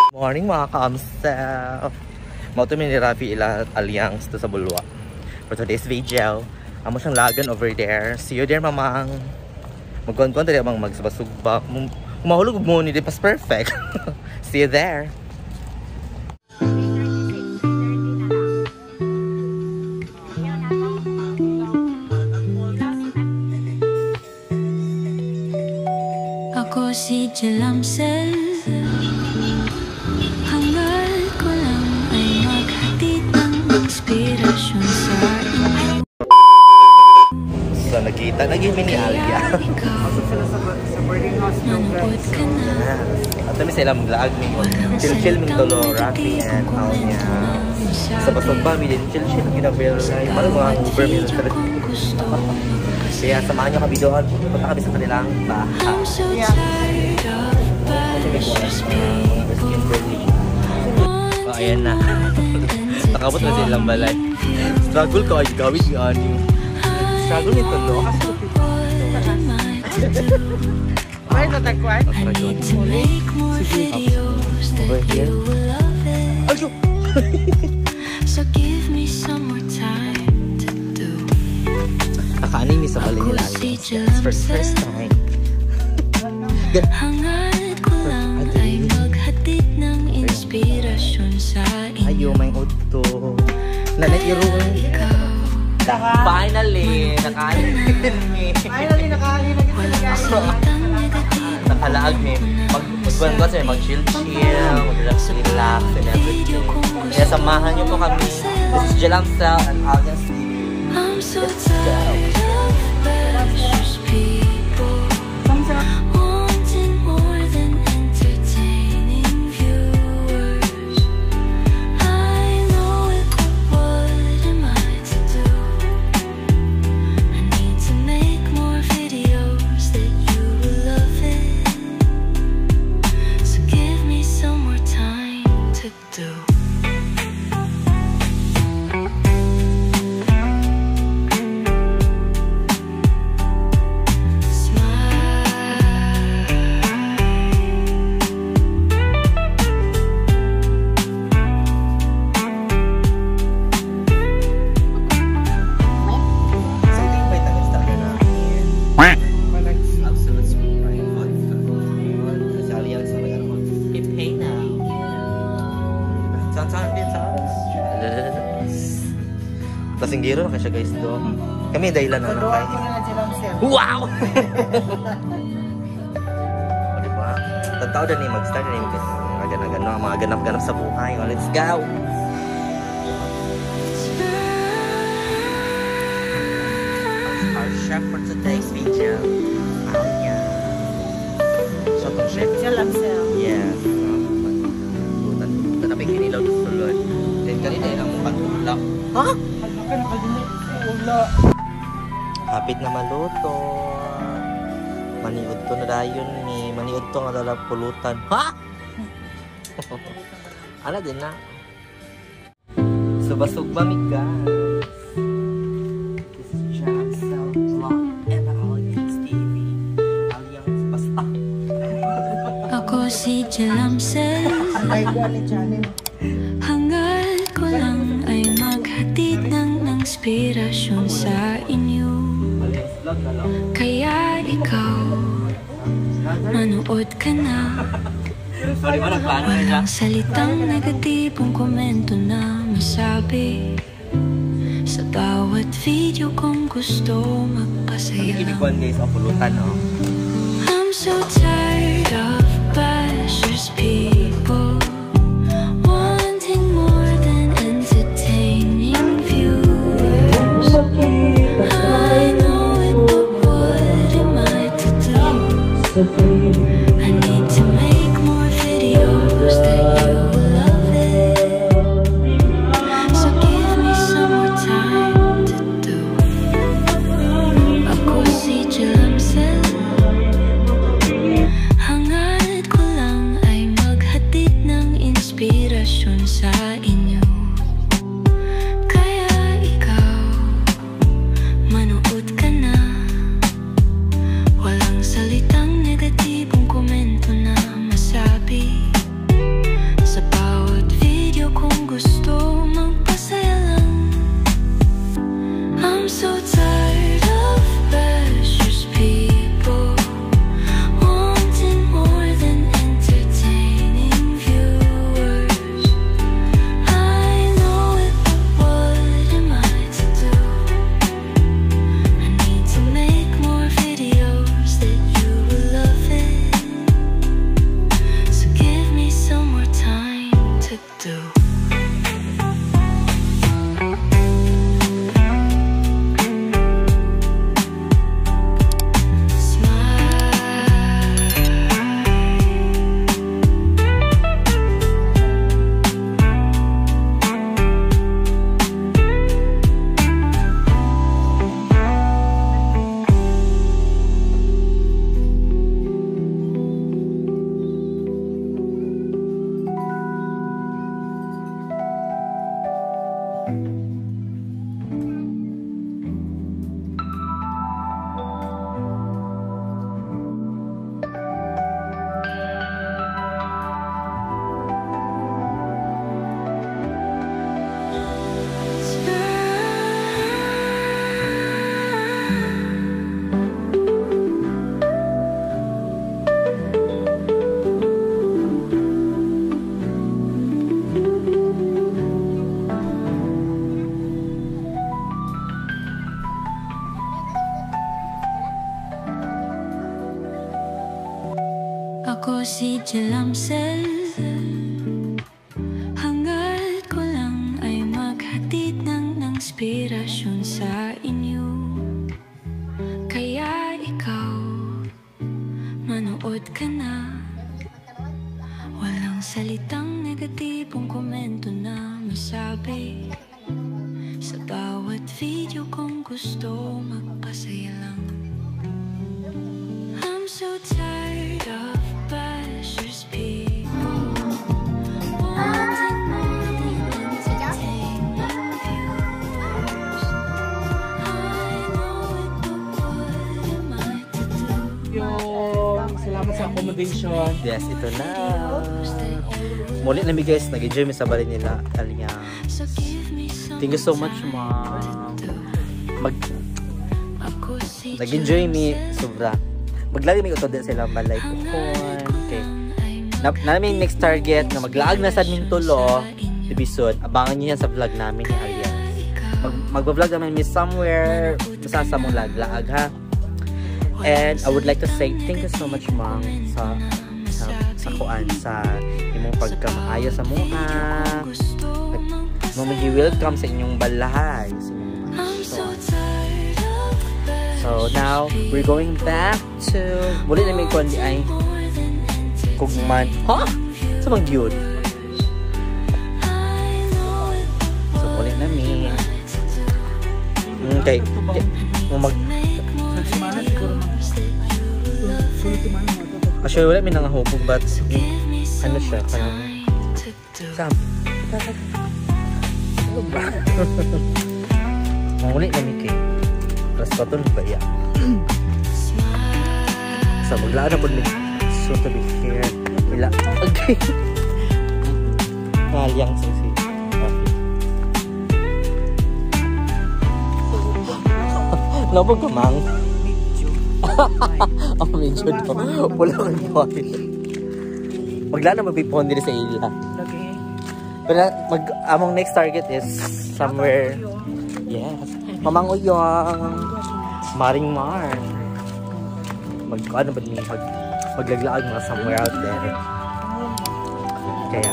Morning mga ka-amsel. Mauto ni Rafi ila Alliance to sa Bulwa. For today's video, amo siyang lagan over there. See you there, mamang. Magkuhan-kuhan tayo bang magsubasubak. Mahulog mo ni Dipas perfect. See you there. Ako si Jalamsel. Hangal ko lang ay maghatid ng inspirasyon sa inyo. So nakita, nag-imin ni Alia. Pasok sila sa boarding house ng Manood ka na. At kami sila maglaag ni chill-chill min tolo, Rafi and Aunya. Sa basog ba, may din chill-chill ginabil na yung mga Uber min sa kaya samahan nyo kami doon. Punta kami sa kanilang bahay. Oh, ayan na. Nakabot na silang balay. Struggle ko ay gawin yun. Struggle nito, no? Ay, natagwan? Over here. Ayun! So give me some more time to do. Nakaanimi sa balay nila. First time. Hangal ko lang ay maghatid ng inspirasyon sa inyo. Ayaw, may auto. Nanairoon. Finally! Nakaanimi. Finally, nakahalin na kita. Nakalaag ni. Magbuwan ko sa'yo, mag-chill-chill, mag-relax and everything. Kaya samahan niyo po kami. This is Jalamsel and Alliance TV. I'm so tired of precious people wanting more than entertaining viewers. I know it, but what am I to do? I need to make more videos that you will love it. So give me some more time to do. Pasinggero na siya guys do. Kami dahilan na Doon kay. ko na Jalamsel. Wow! O diba? Tantao na ni mag-start na ni mga ganap-ganap sa buhay. O, let's go! Our chef for today's video. Aunya. So, itong chef. Jalamsel. Yes. Ito na may kinilaw doon sulod. Then kanina yun ang mukhang ulap. Ha? Hapit na maluto. Maniud to na dayon ni. Maniud to nga dala pulutan. Ha? Ano din na? Subasog ba mi guys? This is Jalamsel Vlog and Alliance TV. Alliance basta. Ako si Jalamsel. Ay, gani channel. Hangal ko lang ay maghatid ng inspirasyon sa inyo. Kaya ikaw, manood ka na. Walang salitang negatibong komento na masabi. Sa bawat video kong gusto magpasaya. Kinikuan guys ang pulutan, no? I'm so tired of precious people wanting more than entertaining viewers. I know it, but what am I to do? I need to make more videos that you will love it. So give me some more time to do. Ako si Jalamsel. Hanga't ko lang ay maghatid ng inspirasyon sa inyo. Kaya ikaw, manood ka na. Walang salitang negatibong komento na masabi. to do. Ako si Jalamsel, hangat ko lang ay maghatid ng inspirasyon sa inyo. Kaya ikaw, manood ka na. Walang salitang negatibong komento na masabi. Sa bawat video kong gusto magpasaya lang. I'm so tired of precious people wanting more than entertaining views. I know it, but what am I to do? Yung salamat sa accommodation. Yes, ito na. Muli na mi guys, nag-enjoy mi sa bali nila. Aliyang. So give me Thank you so much, ma'am. Nag-enjoy mi sobra. Maglagi mi utod sila balay ko. Okay. Namin next target na maglaag na sa amin tulo episode. Abangan niyo yan sa vlog namin ni Aliyang. Magba-vlog namin mi somewhere sa mong laglaag ha. And I would like to say thank you so much, ma'am, sa kuan sa imong pagkamaayo sa mga welcome sa inyong balahay. So now we're going back to muli na may kuan di ay kugman. Ha? Sa mang yun? So muli na mi. Okay. Nagsimana siguro Actually, wala may nangahubog, but ano siya, kanang Sam. Ano ba? Manguli na mi kay plus cotton ba ya? So, maglaan na po ni so to be fair. Wala. Okay. Aliyang sisi. Nabog ka, mang? Ang medyo to. Wala kang boy. Maglaan na magpipon din sa ila. Pero among next target is somewhere. Yes. Mamang Uyong. Maring Mar. Ano ba niya? Maglaglaag mga somewhere out there. Kaya.